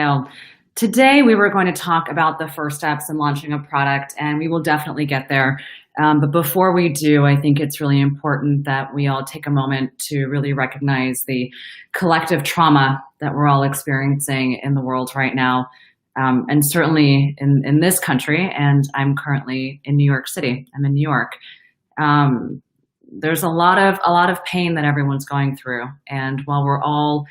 So today we were going to talk about the first steps in launching a product, and we will definitely get there. But before we do, I think it's really important that we all take a moment to really recognize the collective trauma that we're all experiencing in the world right now, and certainly in this country. And I'm currently in New York City. I'm in New York. There's a lot of pain that everyone's going through, and while we're all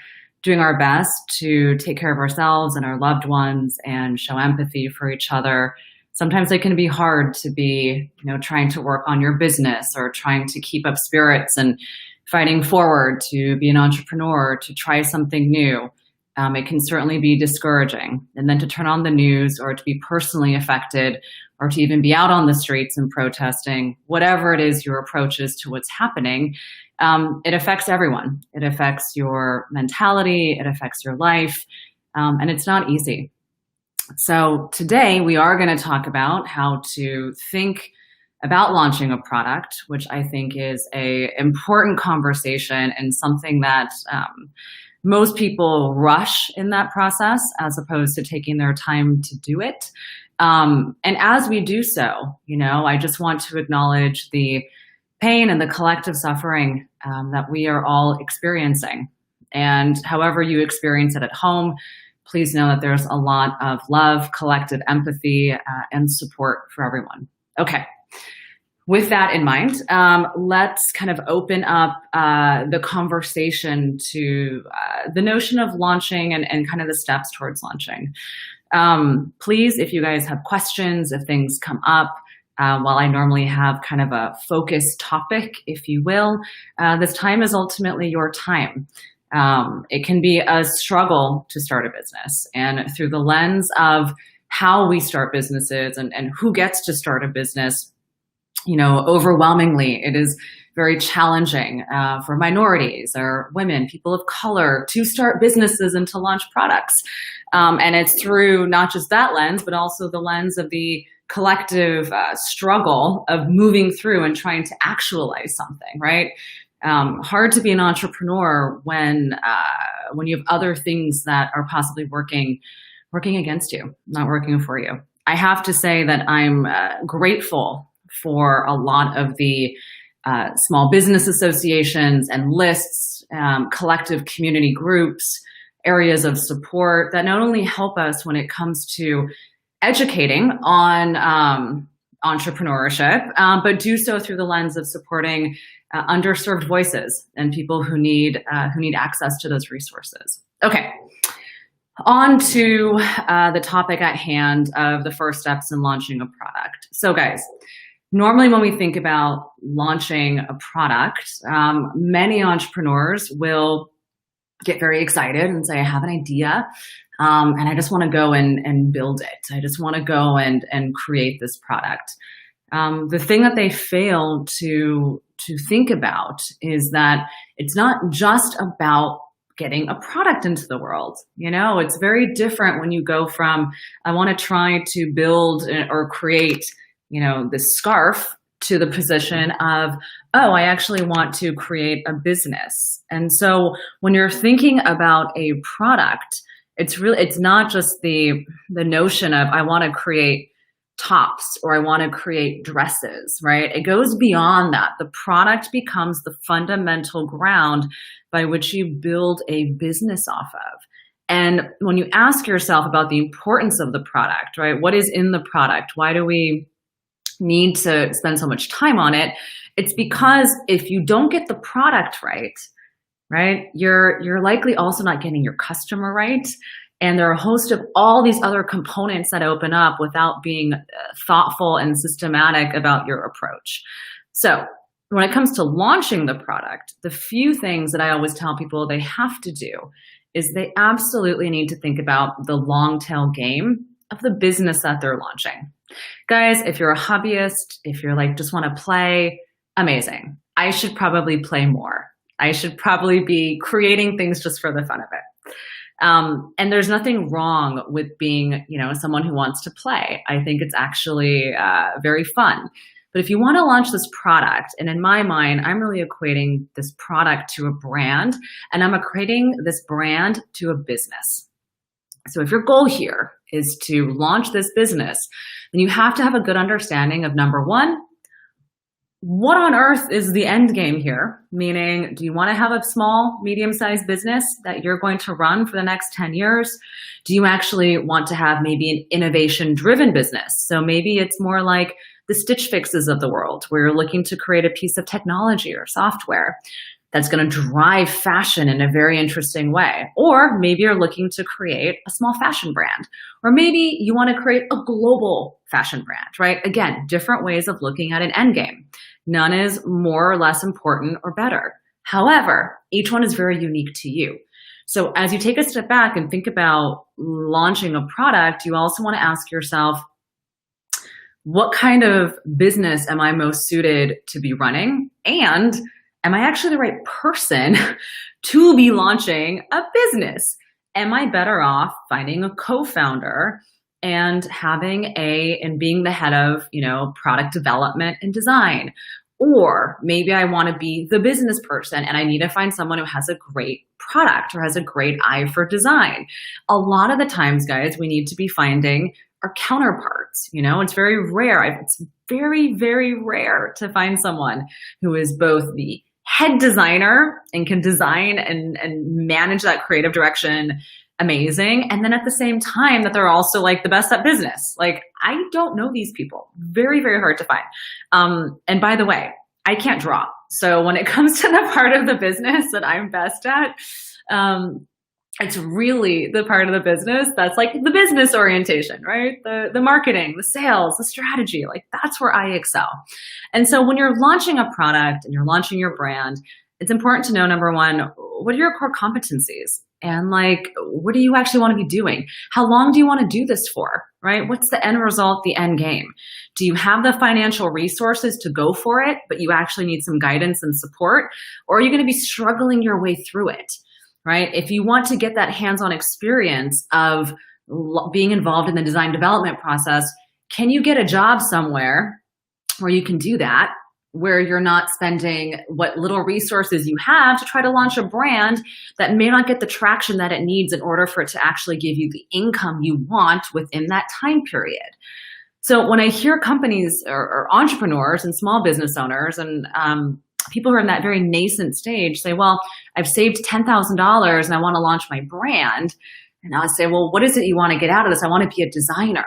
doing our best to take care of ourselves and our loved ones and show empathy for each other, sometimes it can be hard to be, trying to work on your business or trying to keep up spirits and fighting forward to be an entrepreneur, to try something new. It can certainly be discouraging. And then to turn on the news or to be personally affected or to even be out on the streets and protesting, whatever it is your approach is to what's happening, it affects everyone. It affects your mentality, it affects your life, and it's not easy. So today we are going to talk about how to think about launching a product, which I think is an important conversation and something that most people rush in that process as opposed to taking their time to do it. And as we do so, I just want to acknowledge the pain and the collective suffering that we are all experiencing. And however you experience it at home, please know that there's a lot of love, collective empathy, and support for everyone. Okay. With that in mind, let's kind of open up the conversation to the notion of launching and kind of the steps towards launching. Please, if you guys have questions, if things come up, while I normally have kind of a focused topic, if you will, this time is ultimately your time. It can be a struggle to start a business, and through the lens of how we start businesses and who gets to start a business, overwhelmingly, it is very challenging for minorities or women, people of color to start businesses and to launch products. And it's through not just that lens, but also the lens of the collective struggle of moving through and trying to actualize something, right? Hard to be an entrepreneur when you have other things that are possibly working against you, not working for you. I have to say that I'm grateful for a lot of the small business associations and lists, collective community groups, areas of support that not only help us when it comes to educating on entrepreneurship, but do so through the lens of supporting underserved voices and people who need access to those resources. Okay, on to the topic at hand of the first steps in launching a product. So guys, normally when we think about launching a product, many entrepreneurs will get very excited and say, I have an idea, and I just want to go and build it. I just want to go and create this product. The thing that they fail to think about is that it's not just about getting a product into the world. It's very different when you go from, I want to try to build or create this scarf to the position of, oh, I actually want to create a business. And so when you're thinking about a product, it's not just the notion of, I want to create tops or I want to create dresses, right? It goes beyond that. The product becomes the fundamental ground by which you build a business off of. And when you ask yourself about the importance of the product, right? What is in the product? Why do we need to spend so much time on it? It's because if you don't get the product right, you're likely also not getting your customer right. And there are a host of all these other components that open up without being thoughtful and systematic about your approach. So when it comes to launching the product, the few things that I always tell people they have to do is they absolutely need to think about the long tail game of the business that they're launching. Guys, if you're a hobbyist, if you're like, just want to play, amazing. I should probably play more. I should probably be creating things just for the fun of it. And there's nothing wrong with being, someone who wants to play. I think it's actually very fun. But if you want to launch this product, and in my mind, I'm really equating this product to a brand, and I'm equating this brand to a business. So if your goal here is to launch this business, then you have to have a good understanding of number one, what on earth is the end game here? Meaning, do you want to have a small, medium-sized business that you're going to run for the next 10 years? Do you actually want to have maybe an innovation-driven business? So maybe it's more like the Stitch Fixes of the world, where you're looking to create a piece of technology or software that's going to drive fashion in a very interesting way. Or maybe you're looking to create a small fashion brand. Or maybe you want to create a global fashion brand, right? Again, different ways of looking at an end game. None is more or less important or better. However, each one is very unique to you. So as you take a step back and think about launching a product, you also want to ask yourself, what kind of business am I most suited to be running? And am I actually the right person to be launching a business? Am I better off finding a co-founder and being the head of, product development and design? Or maybe I want to be the business person and I need to find someone who has a great product or has a great eye for design. A lot of the times, guys, we need to be finding our counterparts. It's very rare. It's very, very rare to find someone who is both the head designer and can design and manage that creative direction amazing. And then at the same time that they're also like the best at business. Like, I don't know these people. Very, very hard to find. And by the way, I can't draw. So when it comes to the part of the business that I'm best at, it's really the part of the business that's like the business orientation, right? The marketing, the sales, the strategy, like that's where I excel. And so when you're launching a product and you're launching your brand, it's important to know, number one, what are your core competencies? And like, what do you actually want to be doing? How long do you want to do this for, right? What's the end result, the end game? Do you have the financial resources to go for it, but you actually need some guidance and support? Or are you going to be struggling your way through it, right? If you want to get that hands-on experience of being involved in the design development process, can you get a job somewhere where you can do that, where you're not spending what little resources you have to try to launch a brand that may not get the traction that it needs in order for it to actually give you the income you want within that time period? So when I hear companies or entrepreneurs and small business owners and people who are in that very nascent stage say, well, I've saved $10,000 and I want to launch my brand. And I'll say, well, what is it you want to get out of this? I want to be a designer.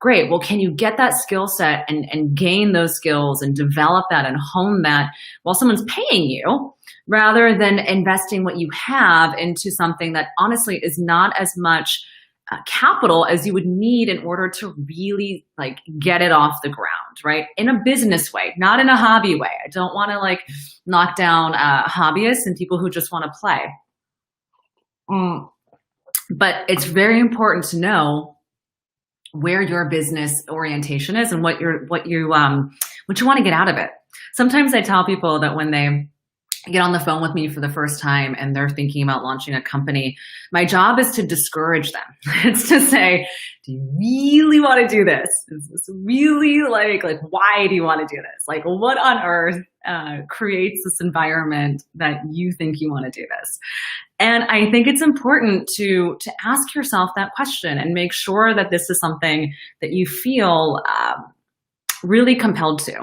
Great. Well, can you get that skill set and gain those skills and develop that and hone that while someone's paying you, rather than investing what you have into something that honestly is not as much capital as you would need in order to really like get it off the ground, right? In a business way, not in a hobby way. I don't want to like knock down hobbyists and people who just want to play. But it's very important to know where your business orientation is and what you want to get out of it. Sometimes I tell people that when they get on the phone with me for the first time and they're thinking about launching a company, my job is to discourage them. It's to say, do you really want to do this? Is this really like why do you want to do this? Like, what on earth creates this environment that you think you want to do this? And I think it's important to ask yourself that question and make sure that this is something that you feel really compelled to.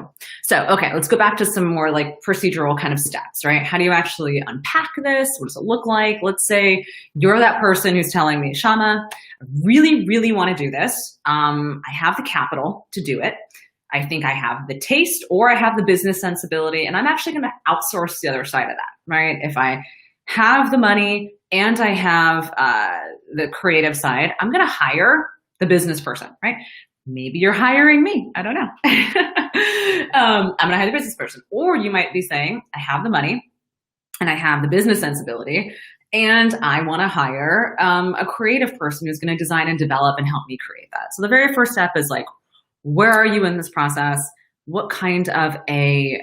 So, okay, let's go back to some more like procedural kind of steps, right? How do you actually unpack this? What does it look like? Let's say you're that person who's telling me, Syama, I really, really want to do this. I have the capital to do it. I think I have the taste or I have the business sensibility, and I'm actually going to outsource the other side of that, right? If I have the money and I have the creative side, I'm going to hire the business person, right? Maybe you're hiring me. I don't know. I'm going to hire the business person. Or you might be saying, I have the money and I have the business sensibility and I want to hire a creative person who's going to design and develop and help me create that. So the very first step is like, where are you in this process? What kind of a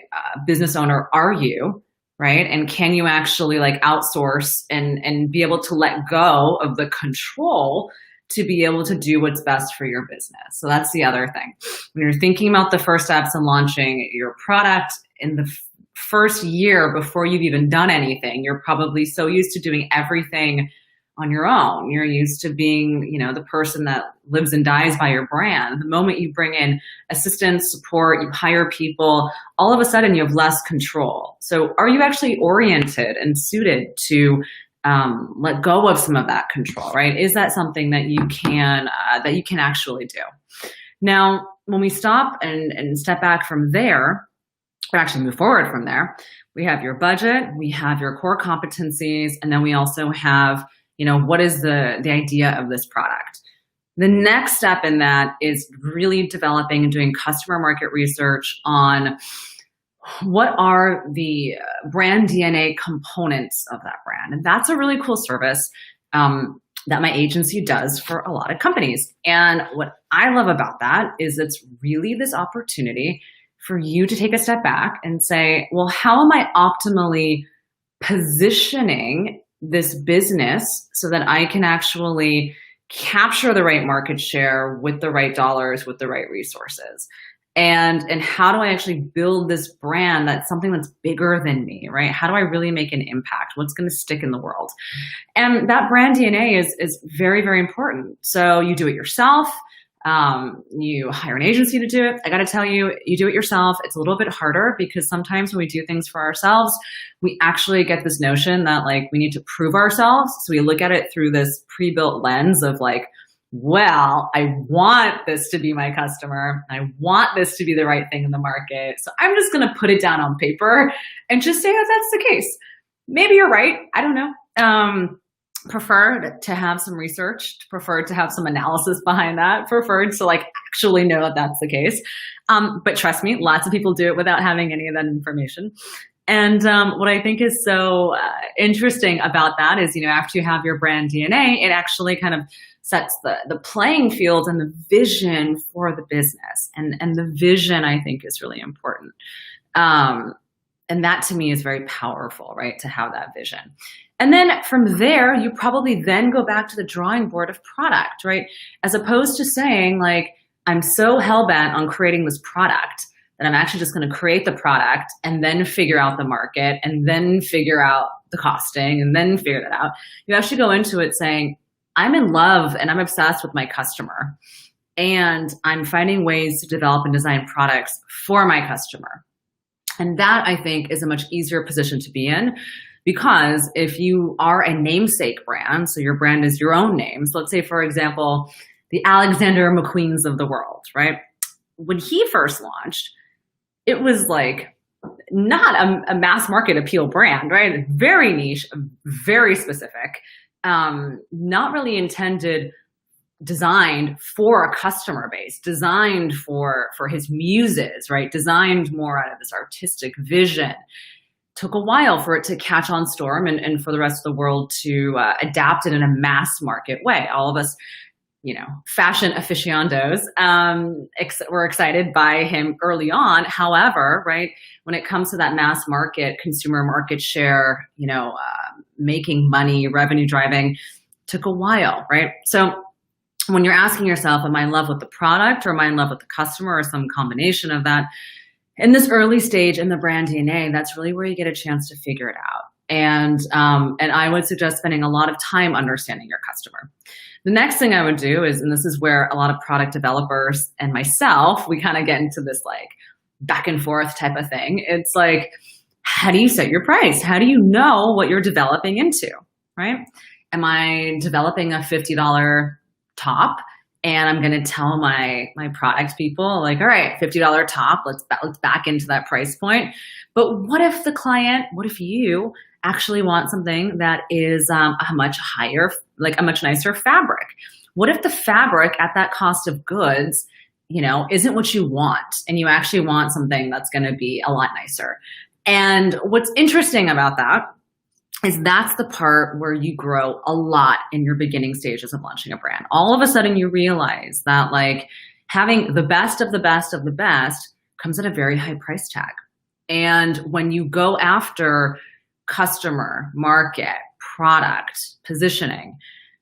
business owner are you? Right? And can you actually like outsource and be able to let go of the control to be able to do what's best for your business? So that's the other thing. When you're thinking about the first steps in launching your product in the first year before you've even done anything, you're probably so used to doing everything on your own. You're used to being, the person that lives and dies by your brand. The moment you bring in assistance, support, you hire people, all of a sudden you have less control. So are you actually oriented and suited to let go of some of that control, right? Is that something that you can actually do? Now, when we stop and step back from there, or actually move forward from there, we have your budget, we have your core competencies, and then we also have, what is the idea of this product? The next step in that is really developing and doing customer market research on what are the brand DNA components of that brand. And that's a really cool service that my agency does for a lot of companies. And what I love about that is it's really this opportunity for you to take a step back and say, well, how am I optimally positioning this business so that I can actually capture the right market share with the right dollars, with the right resources? And how do I actually build this brand that's something that's bigger than me, right? How do I really make an impact? What's going to stick in the world? And that brand DNA is very, very important. So you do it yourself. You hire an agency to do it. I got to tell you, you do it yourself. It's a little bit harder because sometimes when we do things for ourselves, we actually get this notion that we need to prove ourselves. So we look at it through this pre-built lens of well, I want this to be my customer. I want this to be the right thing in the market. So I'm just going to put it down on paper and just say that that's the case. Maybe you're right. I don't know. Preferred to have some research, preferred to have some analysis behind that, preferred to actually know that that's the case. But trust me, lots of people do it without having any of that information. And what I think is so interesting about that is, after you have your brand DNA, it actually kind of sets the playing field and the vision for the business. And the vision, I think, is really important. And that to me is very powerful, right? To have that vision. And then from there, you probably then go back to the drawing board of product, right? As opposed to saying I'm so hell-bent on creating this product that I'm actually just going to create the product and then figure out the market and then figure out the costing and then figure that out. You actually go into it saying, I'm in love and I'm obsessed with my customer, and I'm finding ways to develop and design products for my customer. And that, I think, is a much easier position to be in, because if you are a namesake brand, so your brand is your own name. So let's say, for example, the Alexander McQueens of the world, right? When he first launched, it was not a mass market appeal brand, right? Very niche, very specific. Not really designed for a customer base, designed for his muses, right? Designed more out of this artistic vision. Took a while for it to catch on storm and for the rest of the world to adapt it in a mass market way. All of us, fashion aficionados, were excited by him early on. However, right, when it comes to that mass market, consumer market share, making money, revenue driving, took a while, right? So when you're asking yourself, am I in love with the product, or am I in love with the customer, or some combination of that? In this early stage in the brand DNA, that's really where you get a chance to figure it out. And I would suggest spending a lot of time understanding your customer. The next thing I would do is, and this is where a lot of product developers and myself, we kind of get into this back and forth type of thing. It's how do you set your price? How do you know what you're developing into, right? Am I developing a $50 top, and I'm going to tell my product people all right, $50 top, let's back into that price point. But what if you actually want something that is a much higher, a much nicer fabric? What if the fabric at that cost of goods, isn't what you want, and you actually want something that's going to be a lot nicer? And what's interesting about that is that's the part where you grow a lot in your beginning stages of launching a brand. All of a sudden you realize that having the best of the best of the best comes at a very high price tag. And when you go after customer, market, product, positioning,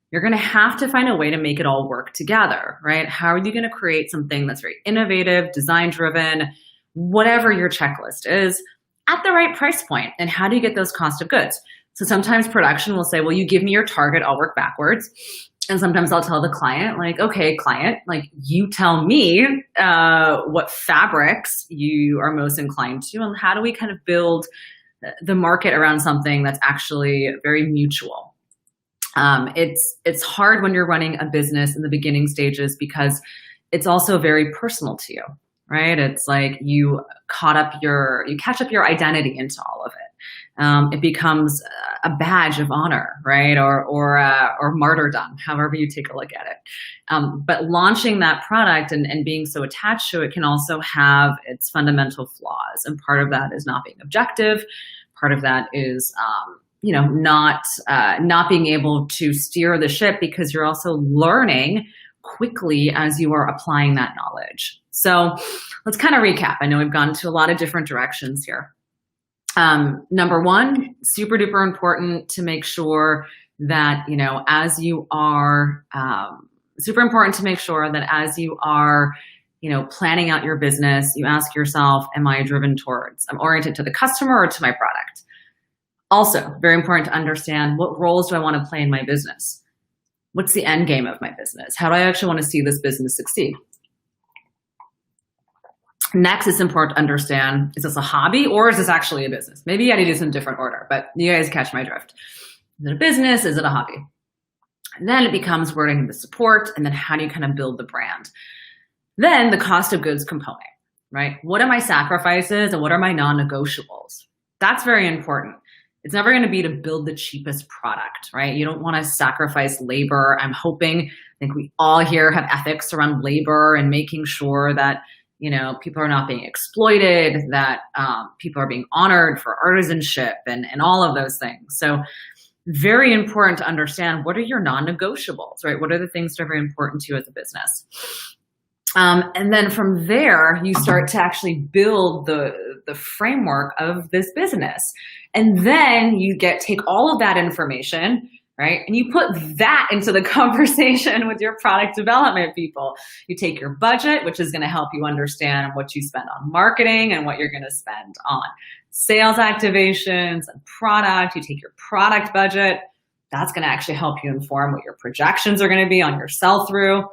you're going to have to find a way to make it all work together, right? How are you going to create something that's very innovative, design driven, whatever your checklist is, at the right price point? And how do you get those cost of goods? So sometimes production will say, well, you give me your target, I'll work backwards. And sometimes I'll tell the client, like, okay, client, like, you tell me what fabrics you are most inclined to, and how do we kind of build the market around something that's actually very mutual. It's hard when you're running a business in the beginning stages because it's also very personal to you, right? It's like you catch up your identity into all of it. It becomes a badge of honor, right? Or martyrdom, however you take a look at it. But launching that product and being so attached to it can also have its fundamental flaws. And part of that is not being objective. Part of that is, not being able to steer the ship because you're also learning quickly as you are applying that knowledge. So let's kind of recap. I know we've gone to a lot of different directions here. Number one, super duper important to make sure that, as you are, planning out your business, you ask yourself, am I driven towards, I'm oriented to the customer or to my product? Also, very important to understand, what roles do I want to play in my business? What's the end game of my business? How do I actually want to see this business succeed? Next, it's important to understand, is this a hobby or is this actually a business? Maybe I need to do this in a different order, but you guys catch my drift. Is it a business? Is it a hobby? And then it becomes where do I need the support, and then how do you kind of build the brand? Then the cost of goods component, right? What are my sacrifices and what are my non-negotiables? That's very important. It's never going to be to build the cheapest product, right? You don't want to sacrifice labor. I think we all here have ethics around labor and making sure that people are not being exploited, that people are being honored for artisanship and all of those things. So very important to understand, what are your non-negotiables, right? What are the things that are very important to you as a business? And then from there, you start to actually build the framework of this business. And then you take all of that information, right? And you put that into the conversation with your product development people. You take your budget, which is going to help you understand what you spend on marketing and what you're going to spend on sales activations and product. You take your product budget. That's going to actually help you inform what your projections are going to be on your sell-through.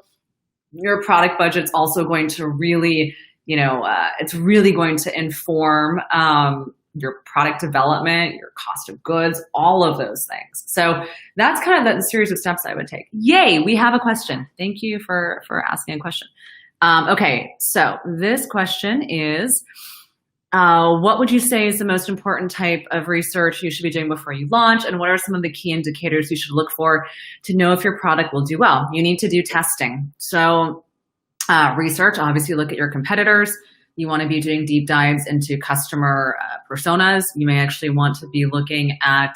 Your product budget's also going to really, it's really going to inform your product development, your cost of goods, all of those things. So that's kind of the series of steps I would take. Yay, we have a question. Thank you for asking a question. Okay, so this question is, what would you say is the most important type of research you should be doing before you launch? And what are some of the key indicators you should look for to know if your product will do well? You need to do testing. So research, obviously look at your competitors. You want to be doing deep dives into customer personas. You may actually want to be looking at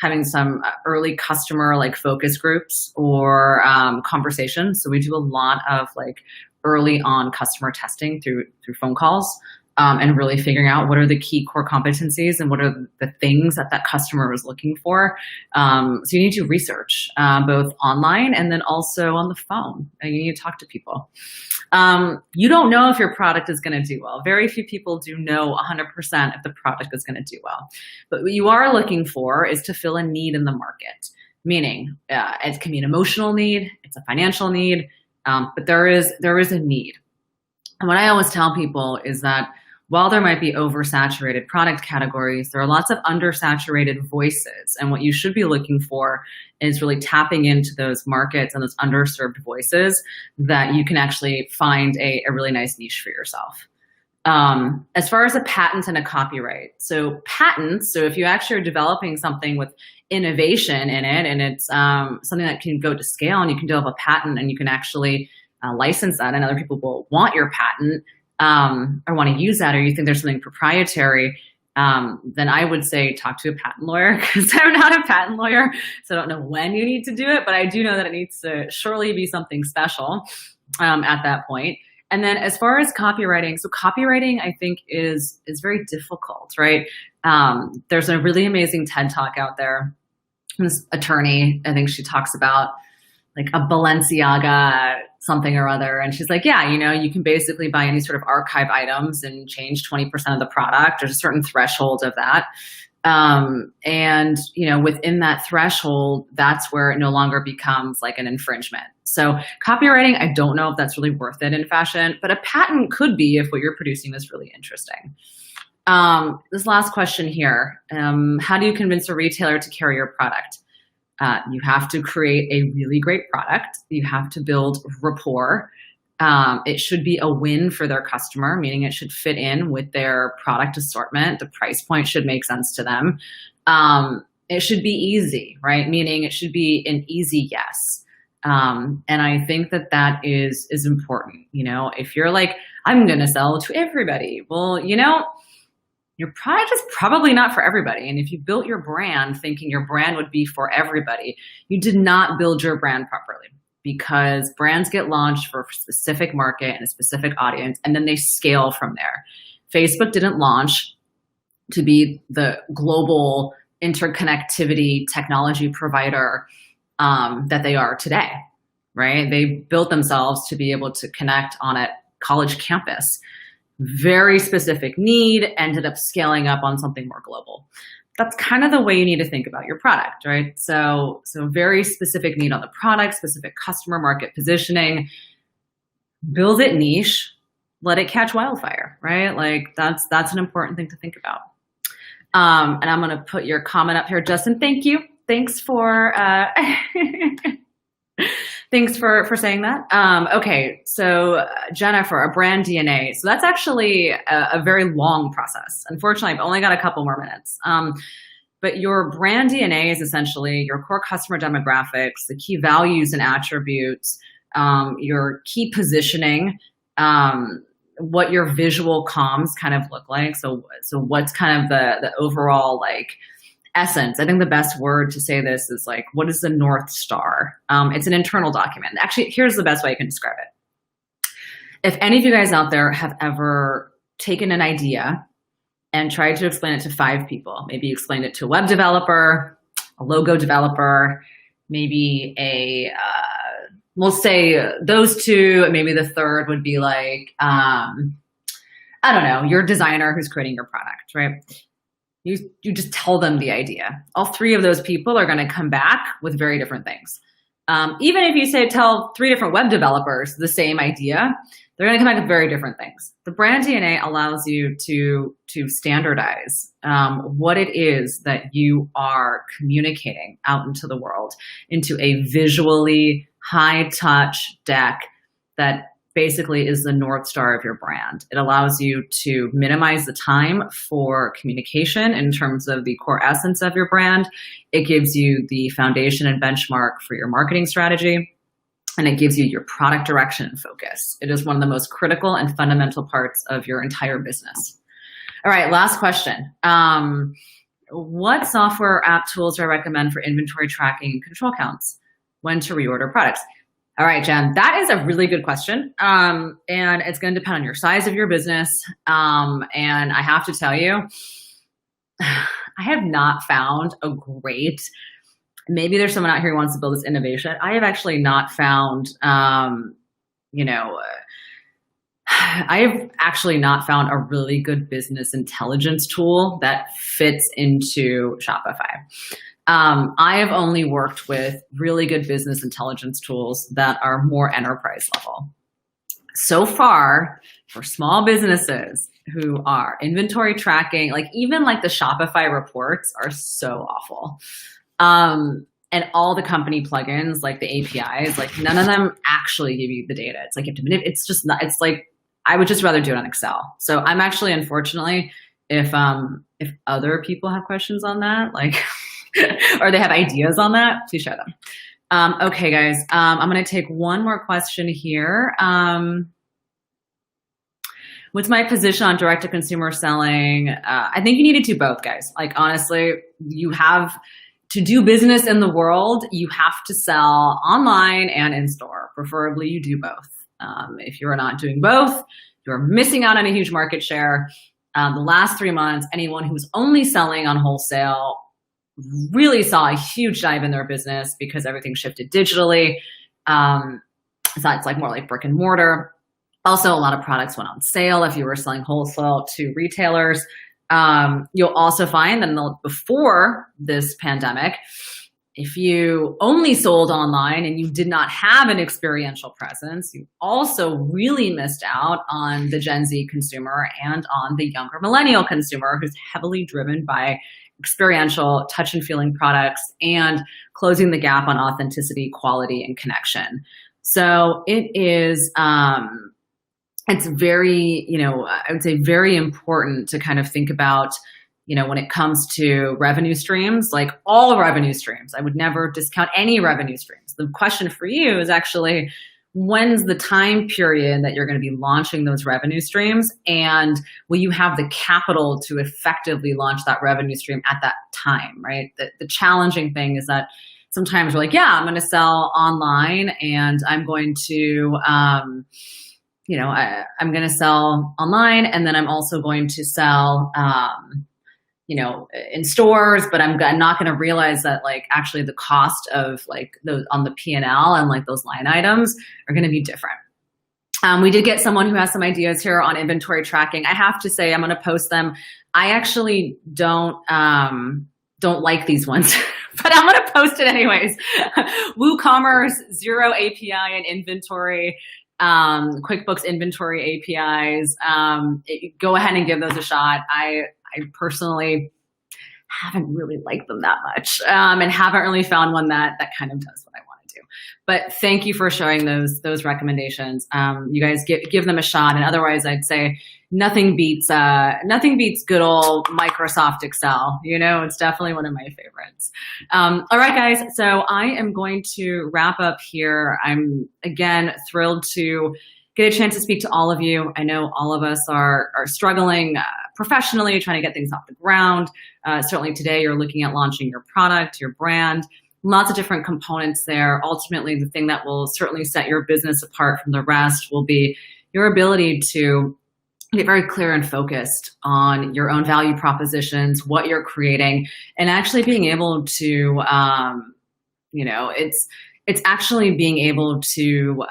having some early customer focus groups or conversations. So we do a lot of early on customer testing through phone calls. And really figuring out what are the key core competencies and what are the things that customer was looking for. So you need to research both online and then also on the phone. You need to talk to people. You don't know if your product is going to do well. Very few people do know 100% if the product is going to do well. But what you are looking for is to fill a need in the market, meaning it can be an emotional need, it's a financial need, but there is a need. And what I always tell people is that while there might be oversaturated product categories, there are lots of undersaturated voices. And what you should be looking for is really tapping into those markets and those underserved voices that you can actually find a really nice niche for yourself. As far as a patent and a copyright. So patents, so if you actually are developing something with innovation in it and it's something that can go to scale and you can develop a patent and you can actually license that and other people will want your patent, or want to use that, or you think there's something proprietary, then I would say talk to a patent lawyer, because I'm not a patent lawyer, so I don't know when you need to do it, but I do know that it needs to surely be something special at that point. And then as far as copywriting, so copywriting I think is very difficult, right? There's a really amazing TED Talk out there. This attorney, I think she talks about a Balenciaga something or other. And she's like, yeah, you can basically buy any sort of archive items and change 20% of the product. There's a certain threshold of that. And, you know, within that threshold, that's where it no longer becomes like an infringement. So copywriting, I don't know if that's really worth it in fashion, but a patent could be if what you're producing is really interesting. This last question here, how do you convince a retailer to carry your product? You have to create a really great product. You have to build rapport. It should be a win for their customer, meaning it should fit in with their product assortment. The price point should make sense to them. It should be easy, right? Meaning it should be an easy yes. And I think that that is important. You know, if you're like, I'm going to sell to everybody. Well, you know, your product is probably not for everybody. And if you built your brand thinking your brand would be for everybody, you did not build your brand properly, because brands get launched for a specific market and a specific audience, and then they scale from there. Facebook didn't launch to be the global interconnectivity technology provider that they are today, right? They built themselves to be able to connect on a college campus. Very specific need, ended up scaling up on something more global. That's kind of the way you need to think about your product, right? So very specific need on the product, specific customer market positioning, build it niche, let it catch wildfire, right? Like that's an important thing to think about. And I'm going to put your comment up here, Justin. Thank you. Thanks for thanks for saying that. Okay, so Jennifer, a brand DNA. So that's actually a very long process. Unfortunately, I've only got a couple more minutes. But your brand DNA is essentially your core customer demographics, the key values and attributes, your key positioning, what your visual comms kind of look like. So what's kind of the overall like essence. I think the best word to say this is like, what is the North Star? It's an internal document. Actually, here's the best way I can describe it. If any of you guys out there have ever taken an idea and tried to explain it to 5 people, maybe you explained it to a web developer, a logo developer, maybe we'll say those 2, maybe the third would be like, I don't know, your designer who's creating your product, right? You just tell them the idea. All 3 of those people are going to come back with very different things. Even if you say tell 3 different web developers the same idea, they're going to come back with very different things. The brand DNA allows you to standardize what it is that you are communicating out into the world, into a visually high-touch deck that basically is the North Star of your brand. It allows you to minimize the time for communication in terms of the core essence of your brand. It gives you the foundation and benchmark for your marketing strategy, and it gives you your product direction and focus. It is one of the most critical and fundamental parts of your entire business. All right, last question. What software or app tools do I recommend for inventory tracking and control counts? When to reorder products? All right, Jen, that is a really good question. And it's going to depend on your size of your business. And I have to tell you, I have not found a great, maybe there's someone out here who wants to build this innovation. I have actually not found, I have actually not found a really good business intelligence tool that fits into Shopify. I have only worked with really good business intelligence tools that are more enterprise level. So far, for small businesses who are inventory tracking, like even like the Shopify reports are so awful. And all the company plugins, like the APIs, like none of them actually give you the data. It's like you have to, it's just not, it's like, I would just rather do it on Excel. So I'm actually, unfortunately, if other people have questions on that, like, or they have ideas on that, please share them. Okay, guys, I'm going to take one more question here. What's my position on direct-to-consumer selling? I think you need to do both, guys. Like, honestly, you have to do business in the world. You have to sell online and in store. Preferably, you do both. If you're not doing both, you're missing out on a huge market share. The last 3 months, anyone who's only selling on wholesale really saw a huge dive in their business because everything shifted digitally. So it's like more like brick and mortar. Also, a lot of products went on sale if you were selling wholesale to retailers. You'll also find that before this pandemic, if you only sold online and you did not have an experiential presence, you also really missed out on the Gen Z consumer and on the younger millennial consumer, who's heavily driven by experiential touch and feeling products and closing the gap on authenticity, quality, and connection. So it is, it's very, I would say very important to kind of think about, when it comes to revenue streams, like all revenue streams. I would never discount any revenue streams. The question for you is actually, when's the time period that you're going to be launching those revenue streams? And will you have the capital to effectively launch that revenue stream at that time, right? The challenging thing is that sometimes we're like, yeah, I'm going to sell online and I'm going to, I'm going to sell online, and then I'm also going to sell, in stores, but I'm not going to realize that like actually the cost of like those on the P&L and like those line items are going to be different. We did get someone who has some ideas here on inventory tracking. I have to say, I'm going to post them. I actually don't like these ones, but I'm going to post it anyways. WooCommerce, zero API and inventory. QuickBooks inventory APIs. Go ahead and give those a shot. I personally haven't really liked them that much, and haven't really found one that kind of does what I want to do. But thank you for showing those recommendations. You guys give them a shot, and otherwise, I'd say nothing beats good old Microsoft Excel. It's definitely one of my favorites. All right, guys. So I am going to wrap up here. I'm again thrilled to get a chance to speak to all of you. I know all of us are struggling professionally, trying to get things off the ground. Certainly today you're looking at launching your product, your brand, lots of different components there. Ultimately, the thing that will certainly set your business apart from the rest will be your ability to get very clear and focused on your own value propositions, what you're creating, and actually being able to, it's actually being able to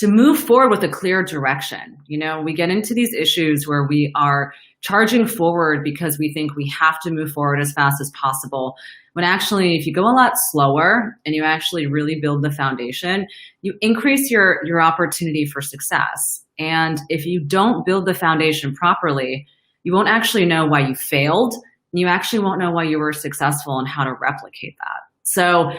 move forward with a clear direction. We get into these issues where we are charging forward because we think we have to move forward as fast as possible. When actually, if you go a lot slower and you actually really build the foundation, you increase your opportunity for success. And if you don't build the foundation properly, you won't actually know why you failed. And you actually won't know why you were successful and how to replicate that. So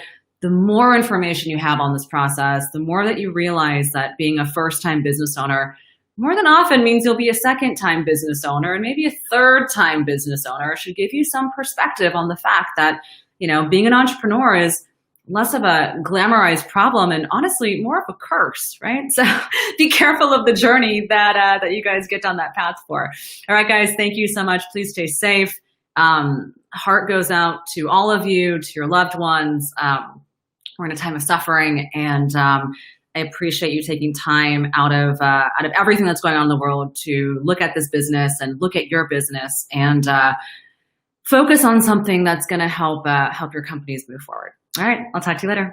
the more information you have on this process, the more that you realize that being a first-time business owner more than often means you'll be a second-time business owner, and maybe a third-time business owner should give you some perspective on the fact that, being an entrepreneur is less of a glamorized problem and honestly more of a curse, right? So be careful of the journey that you guys get down that path for. All right, guys, thank you so much. Please stay safe. Heart goes out to all of you, to your loved ones. We're in a time of suffering, and I appreciate you taking time out of everything that's going on in the world to look at this business and look at your business and focus on something that's going to help your companies move forward. All right, I'll talk to you later.